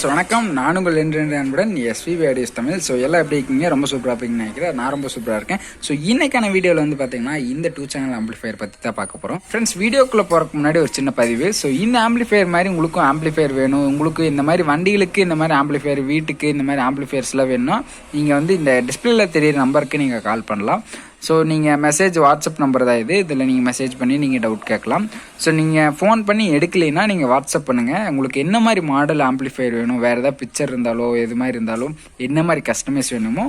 வணக்கம், நான் உங்கள் அன்புடன் S.V.V ஆடியோஸ் தமிழ். ஸோ எல்லாம் எப்படி இருக்கீங்க? ரொம்ப சூப்பராக இருப்பீங்கன்னு நினைக்கிறேன். நான் ரொம்ப சூப்பராக இருக்கேன். ஸோ இன்னைக்கான வீடியோவில் வந்து பார்த்தீங்கன்னா இந்த 2 சேனல் ஆம்பிளிஃபயர் பற்றி தான் பார்க்க போகிறோம். ஃப்ரெண்ட்ஸ், வீடியோக்குள்ளே போகிறதுக்கு முன்னாடி ஒரு சின்ன பதிவு. ஸோ இந்த ஆம்பிளிஃபயர் மாதிரி உங்களுக்கும் ஆம்பிளிஃபயர் வேணும், உங்களுக்கு இந்த மாதிரி வண்டிகளுக்கு இந்த மாதிரி ஆம்பிளிஃபயர், வீட்டுக்கு இந்த மாதிரி ஆம்பிளிஃபயர்ஸ்லாம் வேணும்னா நீங்கள் வந்து இந்த டிஸ்பிளேல தெரியிற நம்பருக்கு நீங்கள் கால் பண்ணலாம். ஸோ நீங்கள் மெசேஜ் வாட்ஸ்அப் நம்பர் தான் இதில் நீங்கள் மெசேஜ் பண்ணி நீங்கள் டவுட் கேட்கலாம். ஸோ நீங்கள் ஃபோன் பண்ணி எடுக்கலைன்னா நீங்கள் வாட்ஸ்அப் பண்ணுங்கள். உங்களுக்கு என்ன மாதிரி மாடல் ஆம்பிளிஃபயர் வேணும், வேறு ஏதாவது பிக்சர் இருந்தாலோ எது மாதிரி இருந்தாலும் என்ன மாதிரி கஸ்டமைஸ் வேணுமோ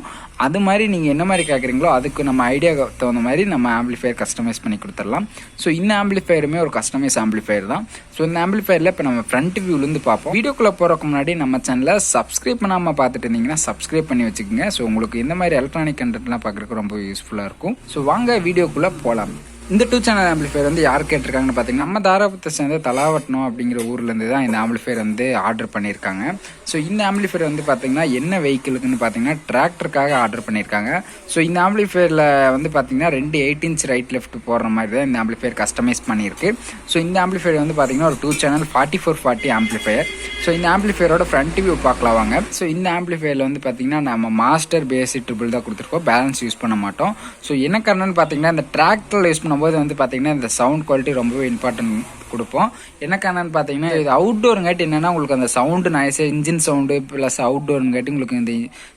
அது மாதிரி நீங்கள் என்ன மாதிரி கேட்குறீங்களோ அதுக்கு நம்ம ஐடியாவுக்கு தகுந்த மாதிரி நம்ம ஆம்பிளிஃபயர் கஸ்டமைஸ் பண்ணி கொடுத்துடலாம். ஸோ இந்த ஆம்பிளிஃபயருமே ஒரு கஸ்டமைஸ் ஆம்பிளிஃபயர் தான். ஸோ இந்த ஆம்பிளிஃபயரில் இப்போ நம்ம ஃப்ரண்ட் வியூலேருந்து பார்ப்போம். வீடியோக்குள்ளே போகிறதுக்கு முன்னாடி நம்ம சேனலை சப்ஸ்கிரைப் பண்ணாமல் பார்த்துட்டு இருந்தீங்கன்னா சப்ஸ்கிரைப் பண்ணி வச்சுக்கோங்க. ஸோ உங்களுக்கு இந்த மாதிரி எலக்ட்ரானிக் கண்டென்ட்லாம் பார்க்குறதுக்கு ரொம்ப யூஸ்ஃபுல்லாக இருக்கும். ஸோ வாங்க வீடியோக்குள்ளே போகலாம். இந்த 2 சேனல் ஆம்பிளிஃபயர் வந்து யார் கேட்டிருக்காங்கன்னு பார்த்தீங்கன்னா நம்ம தாராபுரத்தை சேர்ந்து தலாவட்டணம் அப்படிங்கிற ஊர்லேருந்து தான் இந்த ஆம்பிளிஃபயர் வந்து ஆர்டர் பண்ணியிருக்காங்க. ஸோ இந்த ஆம்பிளிஃபயர் வந்து பார்த்தீங்கன்னா என்ன வெஹிக்கிளுக்குன்னு பார்த்தீங்கன்னா டிராக்டருக்காக ஆர்டர் பண்ணியிருக்காங்க. ஸோ இந்த ஆம்பிளிஃபயரில் வந்து பார்த்தீங்கன்னா 2 8 இன்ச் ரைட் லெஃப்ட் போடுற மாதிரி தான் இந்த ஆம்பிளிஃபயர் கஸ்டமைஸ் பண்ணியிருக்கு. ஸோ இந்த ஆம்பிளிஃபயர் வந்து பார்த்தீங்கன்னா ஒரு 2 சேனல் 4440 ஆம்பிளிஃபயர். ஸோ இந்த ஆம்பிளிஃபயரோட ஃப்ரண்ட் வியூ பார்க்கலாம் வாங்க. ஸோ இந்த ஆம்பிளிஃபயரில் வந்து பார்த்தீங்கன்னா நம்ம மாஸ்டர் பேசிக் ட்ரிபிள் தான் கொடுத்துருக்கோம், பேலன்ஸ் யூஸ் பண்ண மாட்டோம். ஸோ என்ன காரணம்னு பார்த்தீங்கன்னா இந்த டிராக்டரில் யூஸ் பண்ணும்போது வந்து பார்த்தீங்கன்னா இந்த சவுண்ட் குவாலிட்டி ரொம்பவே இம்பார்ட்டன்ட் கொடுப்போம். என்ன காரணம்னு பார்த்தீங்கன்னா இது அவுட்டோருங்காட்டி என்னென்னா உங்களுக்கு அந்த sound noise, engine sound plus அவுட்டோருங்காட்டி உங்களுக்கு இந்த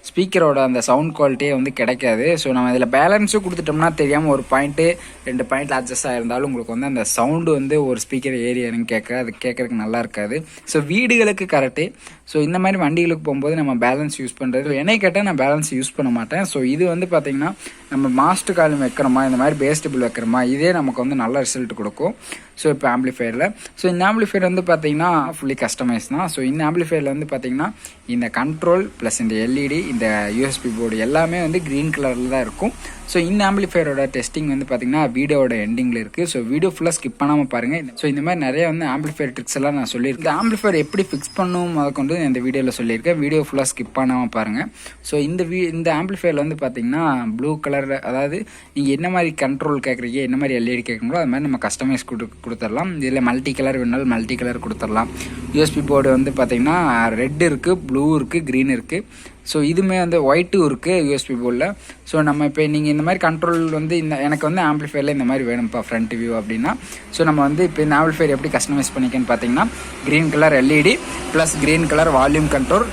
ஸ்பீக்கரோட அந்த சவுண்ட் குவாலிட்டியே வந்து கிடைக்காது. ஸோ நம்ம இதில் பேலன்ஸும் கொடுத்துட்டோம்னா தெரியாமல் ஒரு பாயிண்ட்டு 2 பாயிண்ட் அட்ஜஸ்ட் ஆகிருந்தாலும் உங்களுக்கு வந்து அந்த சவுண்டு வந்து ஒரு ஸ்பீக்கர் ஏரியான்னு அது கேட்கறதுக்கு நல்லா இருக்காது. ஸோ வீடுகளுக்கு கரெக்டு. ஸோ இந்த மாதிரி வண்டிகளுக்கு போகும்போது நம்ம பேலன்ஸ் யூஸ் பண்ணுறது, என்னை கேட்டால் நான் பேலன்ஸ் யூஸ் பண்ண மாட்டேன். ஸோ இது வந்து பார்த்திங்கன்னா நம்ம மாஸ்டர் காலம் வைக்கிறோமா, இந்த மாதிரி பேஸ்டபிள் வைக்கிறோமா, இதே நமக்கு வந்து நல்ல ரிசல்ட் கொடுக்கும். ஸோ இப்போ ஆம்பிளிஃபயரில் இந்த ஆம்பிளிஃபயர் வந்து பார்த்தீங்கன்னா ஃபுல்லி கஸ்டமைஸ் தான். ஸோ இந்த ஆம்பிளிஃபயரில் வந்து பார்த்தீங்கன்னா இந்த கண்ட்ரோல் ப்ளஸ் இந்த எல்இடி, இந்த யூஎஸ்பி போர்டு எல்லாமே வந்து க்ரீன் கலரில் தான் இருக்கும். ஸோ இந்த ஆம்பிளிஃபயரோட டெஸ்டிங் வந்து பார்த்தீங்கன்னா வீடியோட எண்டிங்கில் இருக்குது. ஸோ வீடியோ ஃபுல்லாக ஸ்கிப் பண்ணாமல் பாருங்கள். ஸோ இந்த மாதிரி நிறைய வந்து ஆம்பிளிஃபயர் ட்ரிக்ஸ் எல்லாம் நான் சொல்லியிருக்கேன். இந்த ஆம்பிளிஃபயர் எப்படி ஃபிக்ஸ் பண்ணணும் அதை கொண்டு இந்த வீடியோவில் சொல்லியிருக்கேன். வீடியோ ஃபுல்லாக ஸ்கிப் பண்ணாமல் பாருங்கள். ஸோ இந்த ஆம்பிளிஃபயரில் வந்து பார்த்தீங்கன்னா ப்ளூ கலர், அதாவது நீங்கள் என்ன மாதிரி கண்ட்ரோல் கேட்குறீங்க, என்ன மாதிரி எல்இடி கேட்குறீங்களோ அது மாதிரி நம்ம கஸ்டமைஸ் கொடுத்துடலாம். இதில் மல்டி கலர் வேணாலும் மல்டி கலர் கொடுத்துடலாம். யூஎஸ்பி போர்டு வந்து பார்த்தீங்கன்னா ரெட் இருக்குது, ப்ளூ இருக்குது, க்ரீன் இருக்குது. ஸோ இதுவுமே வந்து ஒயிட்டும் இருக்குது யூஎஸ்பி போர்டில். ஸோ நம்ம இப்போ நீங்கள் இந்த மாதிரி கண்ட்ரோல் வந்து எனக்கு வந்து ஆம்பிளிஃபயரில் இந்த மாதிரி வேணும்ப்பா ஃப்ரண்ட் வியூ அப்படின்னா, ஸோ நம்ம வந்து இப்போ இந்த ஆம்பிளிஃபயர் எப்படி கஸ்டமைஸ் பண்ணிக்கன்னு பார்த்தீங்கன்னா green colour LED plus green colour volume control,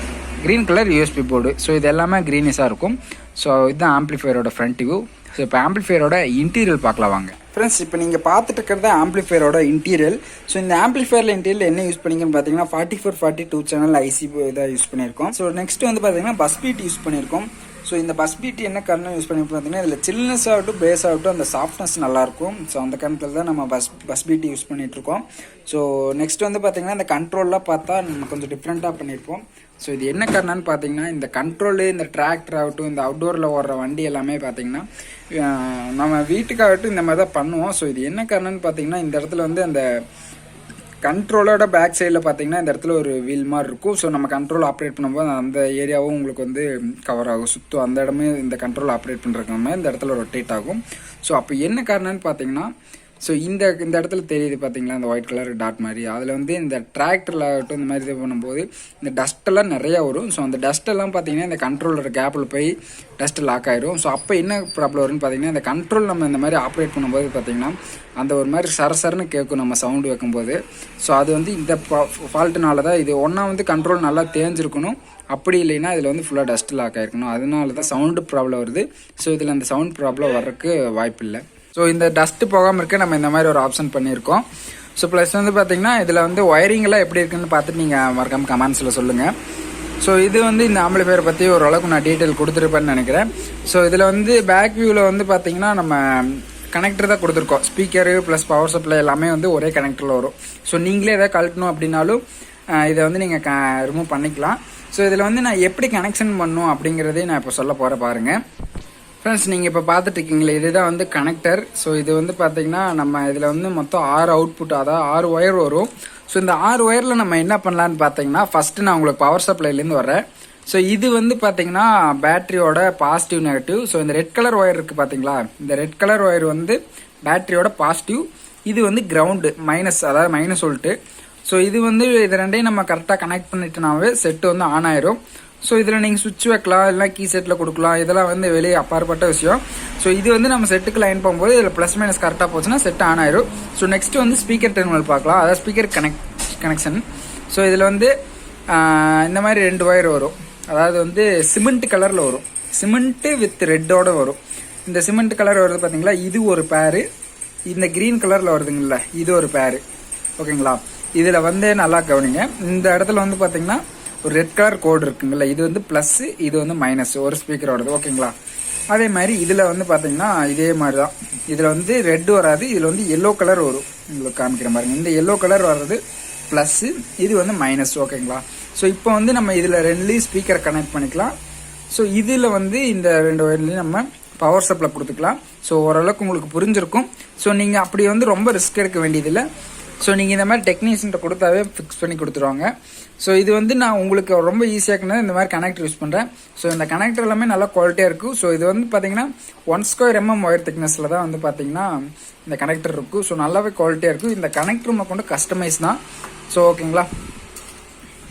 green colour USB board. So இது எல்லாமே க்ரீனிஸாக இருக்கும். ஸோ இதுதான் ஆம்பிளிஃபயரோட ஃப்ரண்ட் வியூ. ஸோ இப்போ ஆம்பிளிஃபயரோட இன்டீரியல் பார்க்கலாம் வாங்க. ஃப்ரெண்ட்ஸ், இப்போ நீங்கள் பார்த்துட்டு இருக்கிறது ஆம்பிளிஃபயரோட இன்டீரியல். ஸோ இந்த ஆம்பிளிஃபயரில் இன்டீரியல் என்ன யூஸ் பண்ணிங்கன்னு பார்த்தீங்கன்னா 4440 சேனல் ஐசி இதாக யூஸ் பண்ணியிருக்கோம். ஸோ நெக்ஸ்ட் வந்து பார்த்தீங்கன்னா பஸ்பீட் யூஸ் பண்ணியிருக்கோம். ஸோ இந்த பஸ்பீட் என்ன காரணம் யூஸ் பண்ணி பார்த்தீங்கன்னா இதில் சில்னஸ் ஆகட்டும் பேஸ் ஆகட்டும் அந்த சாஃப்ட்னஸ் நல்லாயிருக்கும். ஸோ அந்த காரணத்தில் தான் நம்ம பஸ்பீட் யூஸ் பண்ணிகிட்ருக்கோம். ஸோ நெக்ஸ்ட் வந்து பார்த்தீங்கன்னா இந்த கண்ட்ரோல்லாம் பார்த்தா நம்ம கொஞ்சம் டிஃப்ரெண்ட்டாக பண்ணியிருப்போம். ஸோ இது என்ன காரணம்னு பார்த்தீங்கன்னா இந்த கண்ட்ரோலு, இந்த டிராக்டர் ஆகட்டும், இந்த அவுட்டோரில் ஓடுற வண்டி எல்லாமே பார்த்தீங்கன்னா நம்ம வீட்டுக்காகட்டும் இந்த மாதிரி தான் பண்ணுவோம். ஸோ இது என்ன காரணம்னு பார்த்தீங்கன்னா இந்த இடத்துல வந்து அந்த கண்ட்ரோலோட பேக் சைடில் பார்த்தீங்கன்னா இந்த இடத்துல ஒரு வீல் மாதிரி இருக்கும். ஸோ நம்ம கண்ட்ரோல் ஆப்ரேட் பண்ணும்போது அந்த ஏரியாவும் உங்களுக்கு வந்து கவர் ஆகும், சுற்றும் அந்த இடமே இந்த கண்ட்ரோல் ஆப்ரேட் பண்ணுறதுக்கு இந்த இடத்துல ரொட்டேட் ஆகும். ஸோ அப்போ என்ன காரணம்னு பார்த்தீங்கன்னா ஸோ இந்த இடத்துல தெரியுது பார்த்தீங்களா இந்த ஒயிட் கலர் டாட் மாதிரி, அதில் வந்து இந்த டிராக்டரில் ஆகட்டும் இந்த மாதிரி இது பண்ணும்போது இந்த டஸ்ட்டெல்லாம் நிறையா வரும். ஸோ அந்த டஸ்ட்டெல்லாம் பார்த்தீங்கன்னா இந்த கண்ட்ரோலோட கேப்பில் போய் டஸ்ட்டு லாக் ஆகிடும். ஸோ அப்போ என்ன ப்ராப்ளம் வரும்னு பார்த்தீங்கன்னா இந்த கண்ட்ரோல் நம்ம இந்த மாதிரி ஆப்ரேட் பண்ணும்போது பார்த்தீங்கன்னா அந்த ஒரு மாதிரி சரசரன்னு கேட்கும் நம்ம சவுண்டு வைக்கும்போது. ஸோ அது வந்து இந்த ஃபால்ட்டுனால தான். இது ஒன்றா வந்து கண்ட்ரோல் நல்லா தேஞ்சிருக்கணும், அப்படி இல்லைன்னா இதில் வந்து ஃபுல்லாக டஸ்ட் லாக் ஆகிருக்கணும். அதனால தான் சவுண்டு ப்ராப்ளம் வருது. ஸோ இதில் அந்த சவுண்ட் ப்ராப்ளம் வர்றதுக்கு வாய்ப்பு இல்லை. ஸோ இந்த டஸ்ட்டு போகாமல் இருக்க நம்ம இந்த மாதிரி ஒரு ஆப்ஷன் பண்ணியிருக்கோம். ஸோ ப்ளஸ் வந்து பார்த்தீங்கன்னா இதில் வந்து ஒயரிங்கெல்லாம் எப்படி இருக்குன்னு பார்த்துட்டு நீங்கள் மறக்காமல் கமெண்ட்ஸில் சொல்லுங்கள். ஸோ இது வந்து இந்த ஆம்பிளிஃபயரை பற்றி ஓரளவுக்கு நான் டீட்டெயில் கொடுத்துருப்பேன்னு நினைக்கிறேன். ஸோ இதில் வந்து பேக் வியூவில் வந்து பார்த்தீங்கன்னா நம்ம கனெக்டர் தான் கொடுத்துருக்கோம். ஸ்பீக்கரு ப்ளஸ் பவர் சப்ளை எல்லாமே வந்து ஒரே கனெக்டரில் வரும். ஸோ நீங்களே எதாவது கழட்டணும் அப்படின்னாலும் இதை வந்து நீங்கள் ரிமூவ் பண்ணிக்கலாம். ஸோ இதில் வந்து நான் எப்படி கனெக்ஷன் பண்ணணும் அப்படிங்கிறதையும் நான் இப்போ சொல்ல போகிறேன் பாருங்கள். ஃப்ரெண்ட்ஸ், நீங்கள் இப்போ பார்த்துட்டு இருக்கீங்களே இதுதான் வந்து கனெக்டர். ஸோ இது வந்து பார்த்தீங்கன்னா நம்ம இதில் வந்து மொத்தம் 6 அவுட்புட், அதாவது 6 ஒயர் வரும். ஸோ இந்த 6 ஒயரில் நம்ம என்ன பண்ணலான்னு பார்த்தீங்கன்னா ஃபஸ்ட்டு நான் உங்களுக்கு பவர் சப்ளைலேருந்து வரேன். ஸோ இது வந்து பார்த்தீங்கன்னா பேட்டரியோட பாசிட்டிவ் நெகட்டிவ். ஸோ இந்த ரெட் கலர் ஒயர் இருக்குது பார்த்தீங்களா, இந்த ரெட் கலர் ஒயர் வந்து பேட்டரியோட பாசிட்டிவ், இது வந்து கிரவுண்டு மைனஸ், அதாவது -V. ஸோ இது வந்து இது ரெண்டையும் நம்ம கரெக்டாக கனெக்ட் பண்ணிட்டோம்னாவே செட்டு வந்து ஆன் ஆயிரும். ஸோ இதில் நீங்கள் சுவிட்ச் வைக்கலாம், இல்லைனா கீ செட்டில் கொடுக்கலாம், இதெல்லாம் வந்து வெளியே அப்பாற்பட்ட விஷயம். ஸோ இது வந்து நம்ம செட்டுக்கு லைன் போகும்போது இதில் ப்ளஸ் மைனஸ் கரெக்டாக போச்சுன்னா செட் ஆன் ஆயிரும். ஸோ நெக்ஸ்ட் வந்து ஸ்பீக்கர் டெர்மினல் பார்க்கலாம், அதாவது ஸ்பீக்கர் கனெக்ஷன். ஸோ இதில் வந்து இந்த மாதிரி 2 ஒயர் வரும், அதாவது வந்து சிமெண்ட் கலரில் வரும், சிமெண்ட்டு வித் ரெட்டோட வரும். இந்த சிமெண்ட் கலர் வருது பார்த்தீங்களா, இது ஒரு பேரு. இந்த கிரீன் கலரில் வருதுங்களா, இது ஒரு பேரு. ஓகேங்களா, இதில் வந்து நல்லா கவனிங்க. இந்த இடத்துல வந்து பார்த்தீங்கன்னா ஒரு ரெட் கலர் கோடு இருக்குங்களா, இது வந்து ப்ளஸ், இது வந்து மைனஸ் ஒரு ஸ்பீக்கரோடது. ஓகேங்களா, அதே மாதிரி இதில் வந்து பார்த்தீங்கன்னா இதே மாதிரி தான். இதில் வந்து ரெட் வராது, இதில் வந்து எல்லோ கலர் வரும். உங்களுக்கு காமிக்கிற பாருங்க, இந்த எல்லோ கலர் வர்றது ப்ளஸ்ஸு, இது வந்து மைனஸ். ஓகேங்களா, ஸோ இப்போ வந்து நம்ம இதில் 2லேயும் ஸ்பீக்கரை கனெக்ட் பண்ணிக்கலாம். ஸோ இதில் வந்து இந்த 2 ஒயர்லேயும் நம்ம பவர் சப்ளை கொடுத்துக்கலாம். ஸோ ஓரளவுக்கு உங்களுக்கு புரிஞ்சிருக்கும். ஸோ நீங்கள் அப்படி வந்து ரொம்ப ரிஸ்க் எடுக்க வேண்டியதில்லை. ஸோ நீங்கள் இந்த மாதிரி டெக்னீஷியன்ட்ட கொடுத்தாவே ஃபிக்ஸ் பண்ணி கொடுத்துருவாங்க. ஸோ இது வந்து நான் உங்களுக்கு ரொம்ப ஈஸியாக இந்த மாதிரி கனெக்டர் யூஸ் பண்ணுறேன். ஸோ இந்த கனெக்டர் எல்லாமே நல்லா குவாலிட்டியாக இருக்கும். ஸோ இது வந்து பார்த்தீங்கன்னா 1 ஸ்கொயர் mm ஒயர் திக்னஸில் தான் வந்து பார்த்தீங்கன்னா இந்த கனெக்டர் இருக்கும். ஸோ நல்லாவே குவாலிட்டியாக இருக்கும். இந்த கனெக்டர் கொண்டு கஸ்டமைஸ் தான். ஸோ ஓகேங்களா,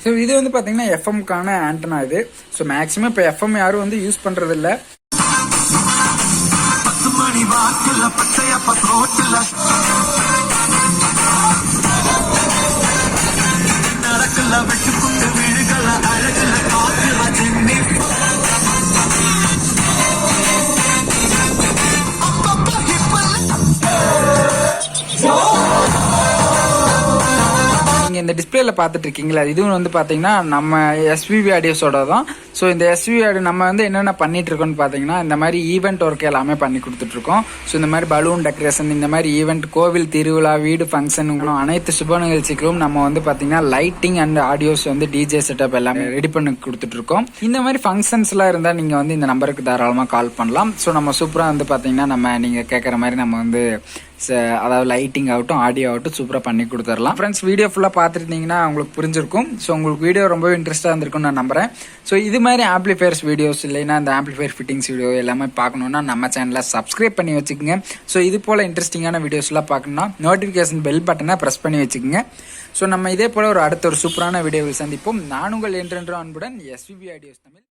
ஸோ இது வந்து பார்த்தீங்கன்னா எஃப்எம்க்கான ஆண்டனா இது. ஸோ மேக்ஸிமம் இப்போ எஃப்எம் யாரும் வந்து யூஸ் பண்ணுறது இல்லை. நீங்கள் இந்த டிஸ்பிளேல பார்த்துட்டு இருக்கீங்களா, இதுவும் வந்து பார்த்தீங்கன்னா நம்ம S.V.V ஆடியோஸோட தான். ஸோ இந்த S.V.V ஆடியோ நம்ம வந்து என்னென்ன பண்ணிட்டு இருக்கோம்னு பார்த்தீங்கன்னா, இந்த மாதிரி ஈவெண்ட் ஒர்க் எல்லாமே பண்ணி கொடுத்துட்ருக்கோம். ஸோ இந்த மாதிரி பலூன் டெக்கரேஷன், இந்த மாதிரி ஈவெண்ட், கோவில் திருவிழா, வீடு ஃபங்க்ஷன், அனைத்து சுப நிகழ்ச்சிகளும் நம்ம வந்து பார்த்தீங்கன்னா லைட்டிங் அண்ட் ஆடியோஸ் வந்து டிஜே செட்டப் எல்லாமே ரெடி பண்ணி கொடுத்துட்ருக்கோம். இந்த மாதிரி ஃபங்க்ஷன்ஸ்லாம் இருந்தால் நீங்கள் வந்து இந்த நம்பருக்கு தாராளமாக கால் பண்ணலாம். ஸோ நம்ம சூப்பராக வந்து பார்த்தீங்கன்னா நீங்கள் கேட்குற மாதிரி நம்ம வந்து அதாவது லைட்டிங் ஆகட்டும், ஆடியோ ஆகட்டும் சூப்பராக பண்ணி கொடுத்துடலாம். ஃப்ரெண்ட்ஸ், வீடியோ ஃபுல்லாக பார்த்துருந்தீங்கன்னா உங்களுக்கு புரிஞ்சிருக்கும். ஸோ உங்களுக்கு வீடியோ ரொம்பவே இன்ட்ரெஸ்ட்டாக இருந்திருக்கும்னு நான் நம்புறேன். ஸோ இது மாதிரி ஆம்பிளிஃபயர்ஸ் வீடியோஸ் இல்லைன்னா இந்த ஆம்பிளிஃபயர் ஃபிட்டிங்ஸ் வீடியோ எல்லாமே பார்க்கணுன்னா நம்ம சேனலை சப்ஸ்கிரைப் பண்ணி வச்சுக்கோங்க. ஸோ இது போல் இன்ட்ரெஸ்டிங்கான வீடியோஸ்லாம் பார்க்கணுன்னா நோட்டிஃபிகேஷன் பெல் பட்டனை ப்ரெஸ் பண்ணி வச்சுக்கோங்க. ஸோ நம்ம இதே போல் அடுத்த ஒரு சூப்பரான வீடியோவில் சந்திப்போம். நான் உங்கள் என்றென்றும் அன்புடன் S.V.V ஆடியோஸ் தமிழ்.